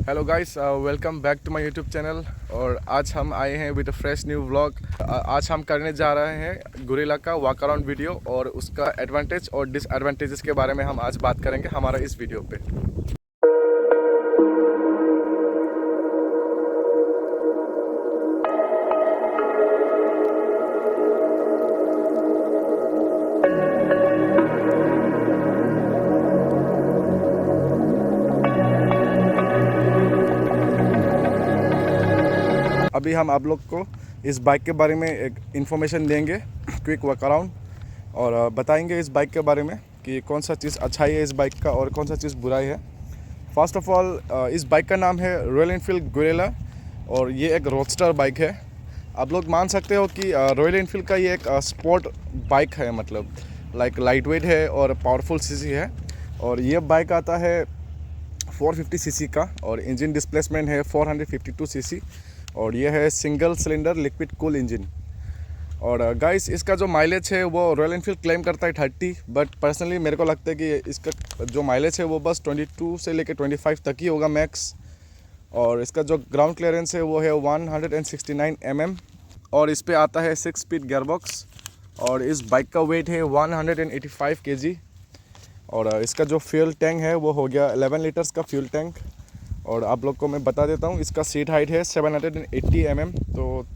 Hello guys, welcome back to my YouTube channel. और आज हम आए हैं with a fresh new vlog. आज हम करने जा रहे हैं गोरिल्ला का वॉक अराउंड वीडियो और उसका एडवांटेज और डिसएडवांटेजेस के बारे में हम आज बात करेंगे हमारा इस वीडियो पे। अभी हम आप लोग को इस बाइक के बारे में एक इन्फॉर्मेशन देंगे, क्विक वॉक अराउंड, और बताएंगे इस बाइक के बारे में कि कौन सा चीज़ अच्छाई है इस बाइक का और कौन सा चीज़ बुराई है। फर्स्ट ऑफ ऑल, इस बाइक का नाम है रॉयल एनफील्ड गोरिल्ला और ये एक रोडस्टर बाइक है। आप लोग मान सकते हो कि रॉयल एनफील्ड का ये एक स्पोर्ट बाइक है, मतलब लाइक लाइट वेट है और पावरफुल सीसी है। और ये बाइक आता है 450 सीसी का और इंजन डिस्प्लेसमेंट है 452 सीसी और ये है single cylinder liquid cool engine. और गाइस, इसका जो माइलेज है वो रॉयल एनफील्ड क्लेम करता है 30, बट पर्सनली मेरे को लगता है कि इसका जो माइलेज है वो बस 22 से लेकर 25 तक ही होगा मैक्स। और इसका जो ग्राउंड क्लियरेंस है वो है 169 mm और इस पे आता है 6 स्पीड गियरबॉक्स। और इस बाइक का वेट है 185 kg। और इसका जो फ्यूल टैंक है वो हो गया 11 लीटर्स का फ्यूल टैंक। और आप लोग को मैं बता देता हूँ, इसका सीट हाइट है 780 mm, तो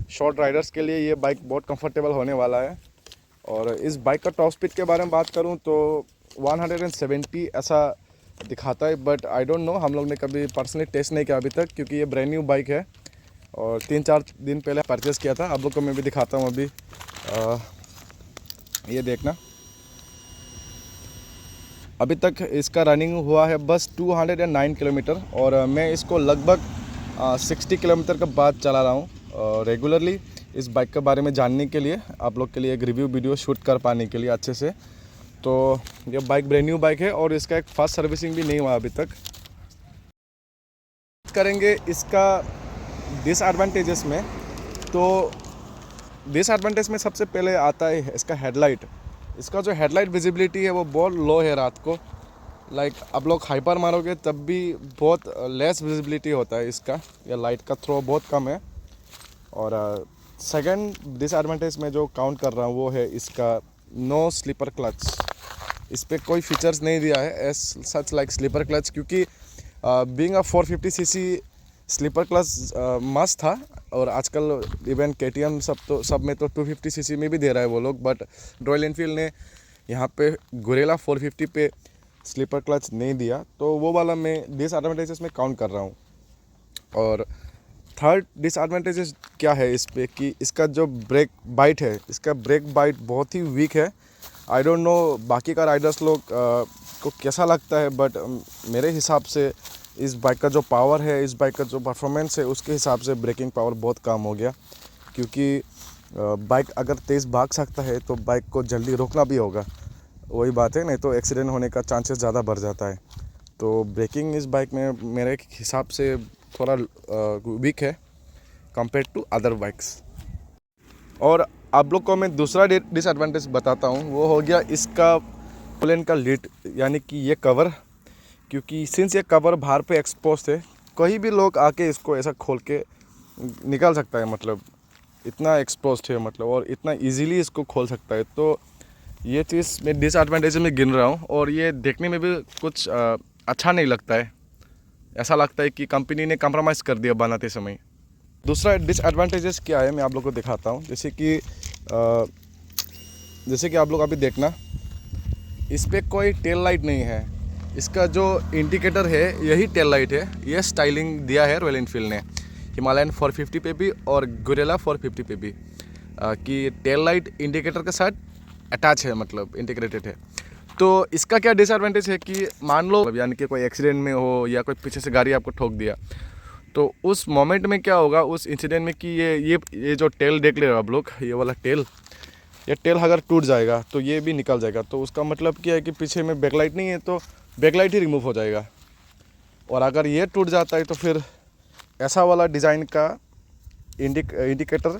शॉर्ट राइडर्स के लिए ये बाइक बहुत कंफर्टेबल होने वाला है। और इस बाइक का टॉप स्पीड के बारे में बात करूँ तो 170 ऐसा दिखाता है, बट आई डोंट नो, हम लोग ने कभी पर्सनली टेस्ट नहीं किया अभी तक क्योंकि ये ब्रांड न्यू बाइक है और 3-4 दिन पहले परचेज़ किया था। आप लोग को मैं भी दिखाता हूँ अभी। ये देखना, अभी तक इसका रनिंग हुआ है बस 209 किलोमीटर और मैं इसको लगभग 60 किलोमीटर के बाद चला रहा हूँ रेगुलरली इस बाइक के बारे में जानने के लिए, आप लोग के लिए एक रिव्यू वीडियो शूट कर पाने के लिए अच्छे से। तो ये बाइक ब्रांड न्यू बाइक है और इसका एक फास्ट सर्विसिंग भी नहीं हुआ अभी तक। करेंगे इसका डिसएडवांटेजेस में, तो डिसएडवांटेज में सबसे पहले आता है इसका हेडलाइट। इसका जो हेडलाइट विजिबिलिटी है वो बहुत लो है रात को। लाइक आप लोग हाइपर मारोगे तब भी बहुत लेस विजिबिलिटी होता है इसका, या लाइट का थ्रो बहुत कम है। और सेकंड डिसएडवांटेज में जो काउंट कर रहा हूँ वो है इसका नो स्लीपर क्लच। इस पर कोई फीचर्स नहीं दिया है as such like slipper clutch, क्योंकि being a 450 CC slipper clutch मस्त था। और आजकल इवन KTM सब में तो 250 सीसी में भी दे रहा है वो लोग, बट रॉयल एनफील्ड ने यहाँ पे गोरिल्ला 450 पे स्लीपर क्लच नहीं दिया, तो वो वाला मैं डिसएडवांटेजेस में काउंट कर रहा हूँ। और थर्ड डिसएडवांटेजेस क्या है इस पे कि इसका जो ब्रेक बाइट है, इसका ब्रेक बाइट बहुत ही वीक है। आई डोंट नो बाकी का राइडर्स लोग को कैसा लगता है, बट मेरे हिसाब से इस बाइक का जो पावर है, इस बाइक का जो परफॉर्मेंस है, उसके हिसाब से ब्रेकिंग पावर बहुत कम हो गया। क्योंकि बाइक अगर तेज़ भाग सकता है तो बाइक को जल्दी रोकना भी होगा, वही बात है, नहीं तो एक्सीडेंट होने का चांसेस ज़्यादा बढ़ जाता है। तो ब्रेकिंग इस बाइक में मेरे हिसाब से थोड़ा वीक है कंपेयर टू अदर बाइक्स। और आप लोग को मैं दूसरा डिसएडवांटेज बताता हूँ, वो हो गया इसका प्लेन का लिड, यानी कि ये कवर। क्योंकि सिंस ये कवर बाहर पे एक्सपोज थे, कोई भी लोग आके इसको ऐसा खोल के निकाल सकता है, मतलब इतना एक्सपोज है, मतलब और इतना इजीली इसको खोल सकता है। तो ये चीज़ मैं डिसएडवांटेज में गिन रहा हूँ और ये देखने में भी कुछ अच्छा नहीं लगता है। ऐसा लगता है कि कंपनी ने कंप्रोमाइज़ कर दिया बनाते समय। दूसरा डिसएडवांटेजेस क्या है मैं आप लोग को दिखाता हूँ। जैसे कि आप लोग अभी देखना, इस पर कोई टेल लाइट नहीं है। इसका जो इंडिकेटर है यही टेल लाइट है। ये स्टाइलिंग दिया है रॉयल एनफील्ड ने हिमालयन 450 पे भी और गोरिल्ला 450 पे भी, कि टेल लाइट इंडिकेटर के साथ अटैच है, मतलब इंटीग्रेटेड है। तो इसका क्या डिसएडवांटेज है कि मान लो यानी कि कोई एक्सीडेंट में हो या कोई पीछे से गाड़ी आपको ठोक दिया, तो उस मोमेंट में क्या होगा उस इंसिडेंट में कि ये जो टेल देख ले रहे हो आप लोग, ये वाला टेल, ये टेल अगर टूट जाएगा तो ये भी निकल जाएगा। तो उसका मतलब क्या है कि पीछे में बैकलाइट नहीं है तो बैकलाइट ही रिमूव हो जाएगा। और अगर ये टूट जाता है तो फिर ऐसा वाला डिज़ाइन का इंडिकेटर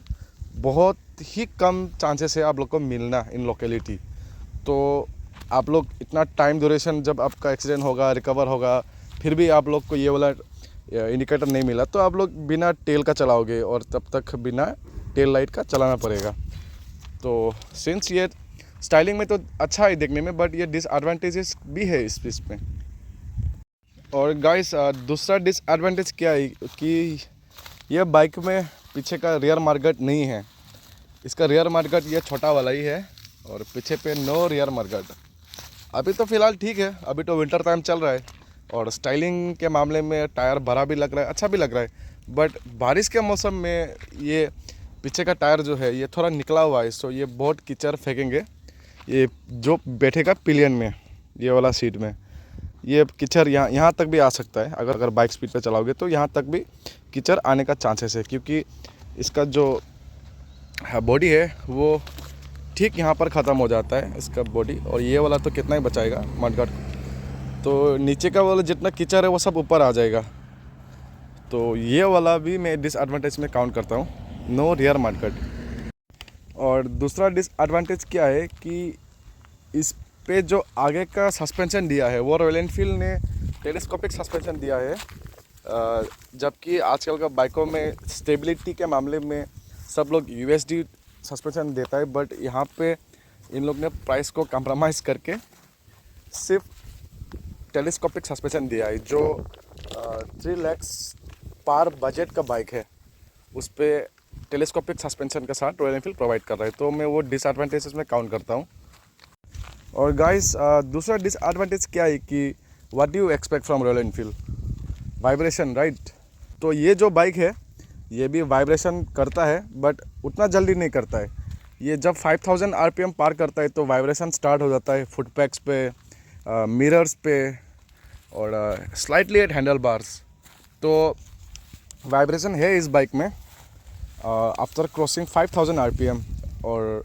बहुत ही कम चांसेस है आप लोग को मिलना इन लोकेलिटी। तो आप लोग इतना टाइम ड्यूरेशन जब आपका एक्सीडेंट होगा, रिकवर होगा, फिर भी आप लोग को ये वाला इंडिकेटर नहीं मिला तो आप लोग बिना टेल का चलाओगे और तब तक बिना टेल लाइट का चलाना पड़ेगा। तो सिंस ये स्टाइलिंग में तो अच्छा है देखने में, बट ये डिसएडवांटेजेस भी है इस में। और गाइस दूसरा डिसएडवांटेज क्या है कि ये बाइक में पीछे का रियर मार्केट नहीं है। इसका रियर मार्केट ये छोटा वाला ही है और पीछे पे नो रियर मार्केट। अभी तो फ़िलहाल ठीक है, अभी तो विंटर टाइम चल रहा है और स्टाइलिंग के मामले में टायर बड़ा भी लग रहा है, अच्छा भी लग रहा है। बट बारिश के मौसम में ये पीछे का टायर जो है ये थोड़ा निकला हुआ है, सो ये बहुत कीचड़ फेंकेंगे। ये जो बैठेगा पिलियन में, ये वाला सीट में, ये कीचड़ यहाँ तक भी आ सकता है। अगर बाइक स्पीड पे चलाओगे तो यहाँ तक भी कीचड़ आने का चांसेस है, क्योंकि इसका जो बॉडी है वो ठीक यहाँ पर ख़त्म हो जाता है इसका बॉडी। और ये वाला तो कितना ही बचाएगा मडगार्ड, तो नीचे का वाला जितना कीचड़ है वो सब ऊपर आ जाएगा। तो ये वाला भी मैं डिसएडवांटेज में काउंट करता हूँ, नो रियर मडगार्ड। और दूसरा डिसएडवांटेज क्या है कि इस पे जो आगे का सस्पेंशन दिया है वो रॉयल एनफील्ड ने टेलीस्कोपिक सस्पेंशन दिया है, जबकि आजकल का बाइकों में स्टेबिलिटी के मामले में सब लोग यूएसडी सस्पेंशन देता है। बट यहाँ पे इन लोग ने प्राइस को कंप्रोमाइज़ करके सिर्फ टेलीस्कोपिक सस्पेंशन दिया है, जो 3 लाख पर बजट का बाइक है उस पर टेलीस्कोपिक सस्पेंशन के साथ रॉयल एनफील्ड प्रोवाइड कर रहा है। तो मैं वो डिसएडवांटेजेस में काउंट करता हूँ। और गाइस दूसरा डिसएडवांटेज क्या है कि what do you expect from royal Enfield, vibration, right. तो ये जो बाइक है ये भी वाइब्रेशन करता है बट उतना जल्दी नहीं करता है। ये जब 5000 आरपीएम पार करता है तो वाइब्रेशन स्टार्ट हो जाता है फुट पैक्स पे, मिरर्स पे और स्लाइटली एट हैंडल बार्स। तो वाइब्रेशन है इस बाइक में आफ्टर क्रॉसिंग 5000 आरपीएम और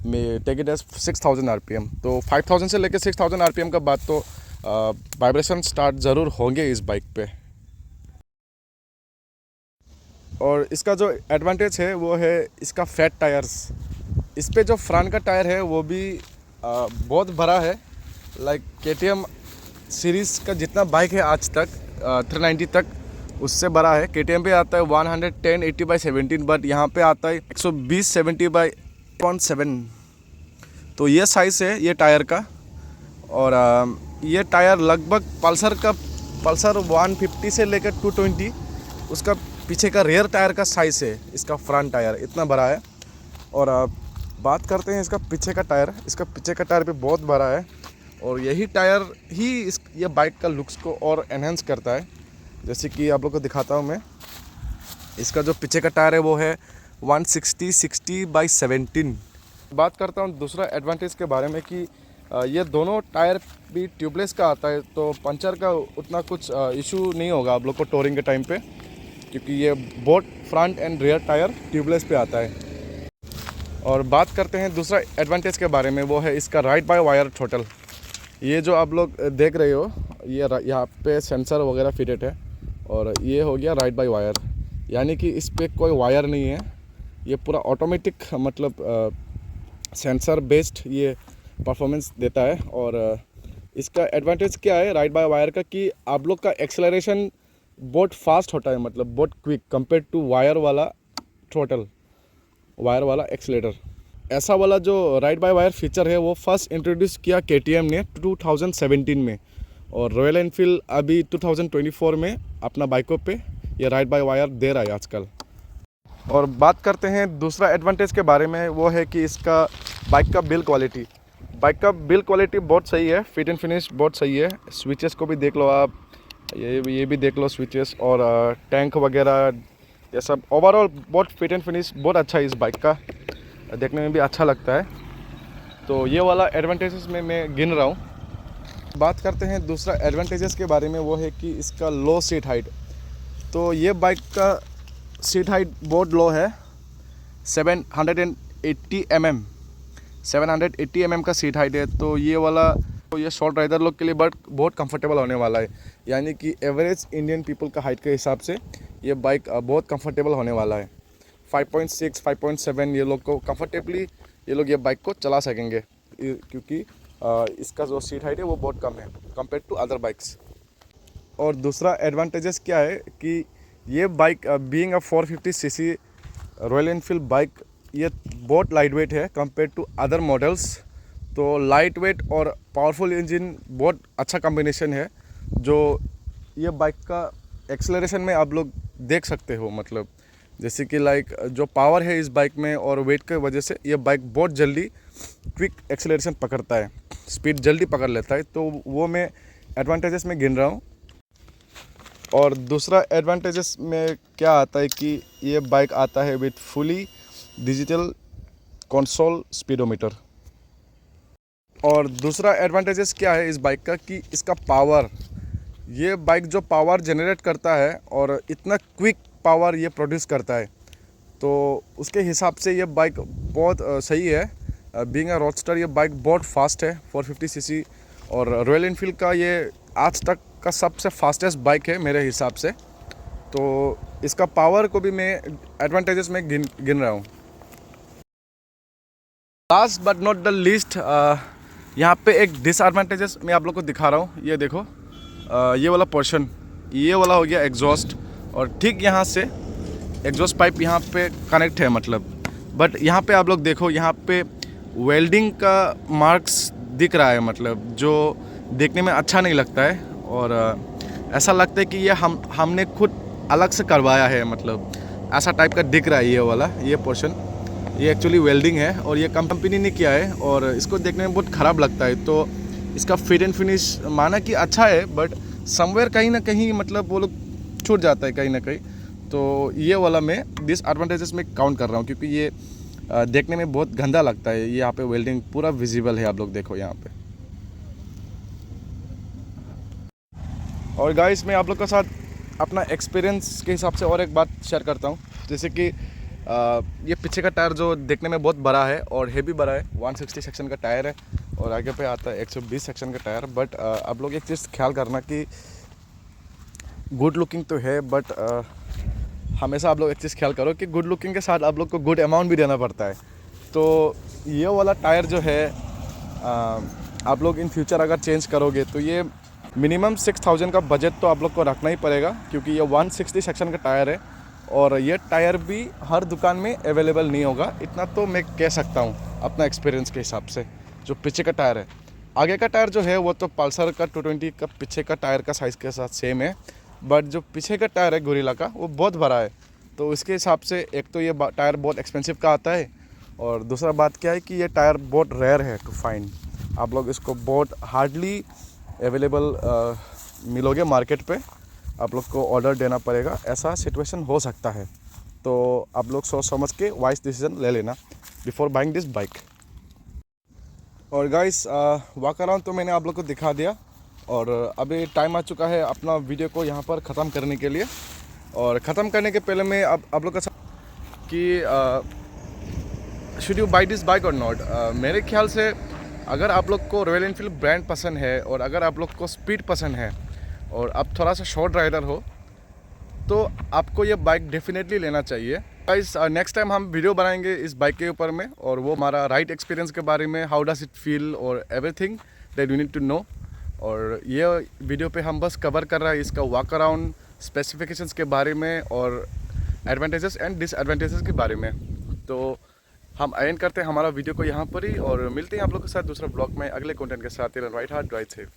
मैं टेक इट एज 6000 आरपीएम। तो 5000 से लेकर 6000 आरपीएम का बाद तो वाइब्रेशन स्टार्ट ज़रूर होंगे इस बाइक पे। और इसका जो एडवांटेज है वो है इसका फैट टायर्स। इस पे जो फ्रंट का टायर है वो भी बहुत बड़ा है, लाइक केटीएम सीरीज़ का जितना बाइक है आज तक 390 तक उससे बड़ा है। केटीएम पे आता है 110 80/17, बट यहाँ पे आता है 120 70/7। तो ये साइज़ है ये टायर का। और ये टायर लगभग पल्सर 150 से लेकर 220 उसका पीछे का रियर टायर का साइज़ है। इसका फ्रंट टायर इतना बड़ा है। और बात करते हैं इसका पीछे का टायर। इसका पीछे का टायर भी बहुत बड़ा है और यही टायर ही ये बाइक का लुक्स को और एनहेंस करता है। जैसे कि आप लोग को दिखाता हूँ मैं, इसका जो पीछे का टायर है वो है 160 60/17। बात करता हूँ दूसरा एडवांटेज के बारे में कि ये दोनों टायर भी ट्यूबलेस का आता है, तो पंचर का उतना कुछ इशू नहीं होगा आप लोग को टोरिंग के टाइम पे, क्योंकि ये both front end rear tyre tubeless पे आता है। और बात करते हैं दूसरा एडवांटेज के बारे में, वो है इसका राइड बाय वायर थ्रॉटल। ये जो आप लोग देख रहे हो ये यहाँ पे सेंसर वगैरह फिटेड है और ये हो गया राइड बाय वायर, यानी कि इस पर कोई वायर नहीं है। ये पूरा ऑटोमेटिक मतलब सेंसर बेस्ड ये परफॉर्मेंस देता है। और इसका एडवांटेज क्या है राइड बाय वायर का कि आप लोग का एक्सेलरेशन बहुत फास्ट होता है, मतलब बहुत क्विक कंपेयर टू वायर वाला थ्रॉटल, वायर वाला एक्सेलेटर। ऐसा वाला जो राइड बाय वायर फीचर है वो फर्स्ट इंट्रोड्यूस किया केटीएम ने 2017 में और रॉयल एनफील्ड अभी 2024 में अपना बाइकों पे ये राइड बाय वायर दे रहा है आजकल। और बात करते हैं दूसरा एडवांटेज के बारे में, वो है कि इसका बाइक का बिल्ड क्वालिटी। बाइक का बिल्ड क्वालिटी बहुत सही है, फिट एंड फिनिश बहुत सही है। स्विचेस को भी देख लो आप, ये भी देख लो स्विचेस और टैंक वगैरह ये सब ओवरऑल बहुत फिट एंड फिनिश बहुत अच्छा है इस बाइक का, देखने में भी अच्छा लगता है। तो ये वाला एडवांटेजेस में मैं गिन रहा हूँ। बात करते हैं दूसरा एडवांटेजेस के बारे में, वो है कि इसका लो सीट हाइट। तो ये बाइक का सीट हाइट बहुत लो है, 780 mm का सीट हाइट है। तो ये वाला ये शॉर्ट राइडर लोग के लिए बहुत कंफर्टेबल होने वाला है, यानी कि एवरेज इंडियन पीपल का हाइट के हिसाब से ये बाइक बहुत कंफर्टेबल होने वाला है। 5.6 5.7 ये लोग को कंफर्टेबली ये लोग ये बाइक को चला सकेंगे, क्योंकि इसका जो सीट हाइट है वो बहुत कम है कंपेयर टू अदर बाइक्स। और दूसरा एडवांटेजेस क्या है कि ये bike being a 450 CC royal Enfield bike, ये बहुत लाइट वेट है कंपेयर टू अदर मॉडल्स। तो लाइट वेट और पावरफुल इंजन बहुत अच्छा कॉम्बिनेशन है, जो ये बाइक का एक्सेलरेशन में आप लोग देख सकते हो। मतलब जैसे कि लाइक जो पावर है इस बाइक में और वेट की वजह से ये बाइक बहुत जल्दी क्विक एक्सेलरेशन पकड़ता है, स्पीड जल्दी पकड़ लेता है। तो वो मैं एडवांटेजेस में गिन रहा हूँ। और दूसरा एडवांटेजेस में क्या आता है कि ये बाइक आता है with fully digital console speedometer. और दूसरा एडवांटेजेस क्या है इस बाइक का कि इसका पावर, ये बाइक जो पावर जनरेट करता है और इतना क्विक पावर ये प्रोड्यूस करता है, तो उसके हिसाब से ये बाइक बहुत सही है। बीइंग अ रोडस्टर ये बाइक बहुत फास्ट है, 450 सीसी, और रॉयल एनफील्ड का ये आज तक का सबसे फास्टेस्ट बाइक है मेरे हिसाब से। तो इसका पावर को भी मैं एडवांटेजेस में गिन रहा हूँ। Last but not the least, यहाँ पे एक डिसएडवांटेजेस मैं आप लोग को दिखा रहा हूँ। ये देखो, ये वाला पोर्शन, ये वाला हो गया एग्जॉस्ट, और ठीक यहाँ से एग्जॉस्ट पाइप यहाँ पे कनेक्ट है मतलब। बट यहाँ पे आप लोग देखो, यहाँ पे वेल्डिंग का मार्क्स दिख रहा है, मतलब जो देखने में अच्छा नहीं लगता है। और ऐसा लगता है कि ये हमने खुद अलग से करवाया है, मतलब ऐसा टाइप का दिख रहा है ये वाला, ये पोर्शन। ये एक्चुअली वेल्डिंग है और ये कंपनी ने किया है, और इसको देखने में बहुत ख़राब लगता है। तो इसका फिट एंड फिनिश माना कि अच्छा है, बट समवेयर कहीं ना कहीं मतलब वो लोग छूट जाता है कहीं ना कहीं। तो ये वाला मैं डिसएडवांटेजेस में काउंट कर रहा हूँ, क्योंकि ये देखने में बहुत गंदा लगता है। यहाँ पे वेल्डिंग पूरा विजिबल है, आप लोग देखो यहाँ पे। और गाइस, मैं आप लोग के साथ अपना एक्सपीरियंस के हिसाब से और एक बात शेयर करता हूँ। जैसे कि ये पीछे का टायर जो देखने में बहुत बड़ा है और हेवी बड़ा है, 160 सेक्शन का टायर है, और आगे पे आता है 120 सेक्शन का टायर। बट आप लोग एक चीज़ ख्याल करना कि गुड लुकिंग तो है, बट हमेशा आप लोग एक चीज़ ख्याल करो कि गुड लुकिंग के साथ आप लोग को गुड अमाउंट भी देना पड़ता है। तो ये वाला टायर जो है, आप लोग इन फ्यूचर अगर चेंज करोगे तो ये मिनिमम 6000 का बजट तो आप लोग को रखना ही पड़ेगा, क्योंकि ये 160 सेक्शन का टायर है, और ये टायर भी हर दुकान में अवेलेबल नहीं होगा। इतना तो मैं कह सकता हूँ अपना एक्सपीरियंस के हिसाब से। जो पीछे का टायर है, आगे का टायर जो है वो तो पल्सर का 220 का पीछे का टायर का साइज़ के साथ सेम है, बट जो पीछे का टायर है गोरिल्ला का, वो बहुत बड़ा है। तो इसके हिसाब से एक तो ये टायर बहुत एक्सपेंसिव का आता है, और दूसरा बात क्या है कि ये टायर बहुत रेयर है टू फाइंड। आप लोग इसको बहुत हार्डली अवेलेबल मिलोगे मार्केट पे, आप लोग को ऑर्डर देना पड़ेगा, ऐसा सिचुएशन हो सकता है। तो आप लोग सोच समझ के वाइज डिसीजन ले लेना बिफोर बाइंग दिस बाइक। और गाइस, वॉक अराउंड तो मैंने आप लोग को दिखा दिया, और अभी टाइम आ चुका है अपना वीडियो को यहाँ पर ख़त्म करने के लिए। और ख़त्म करने के पहले मैं आप लोग का साथ कि should you by this bike और नॉट। मेरे ख्याल से अगर आप लोग को रॉयल एनफील्ड ब्रांड पसंद है, और अगर आप लोग को स्पीड पसंद है, और आप थोड़ा सा शॉर्ट राइडर हो, तो आपको ये बाइक डेफिनेटली लेना चाहिए। गाइस, नेक्स्ट टाइम हम वीडियो बनाएंगे इस बाइक के ऊपर में, और वो हमारा राइड एक्सपीरियंस के बारे में, हाउ डज इट फील और everything that you need to know. और ये वीडियो पे हम बस कवर कर रहा है इसका वॉक अराउंड, स्पेसिफिकेशंस के बारे में, और एडवांटेजेस एंड डिसएडवांटेजेस के बारे में। तो हम एंड करते हैं हमारा वीडियो को यहाँ पर ही, और मिलते हैं आप लोग के साथ दूसरा ब्लॉग में अगले कंटेंट के साथ। Right heart right safe.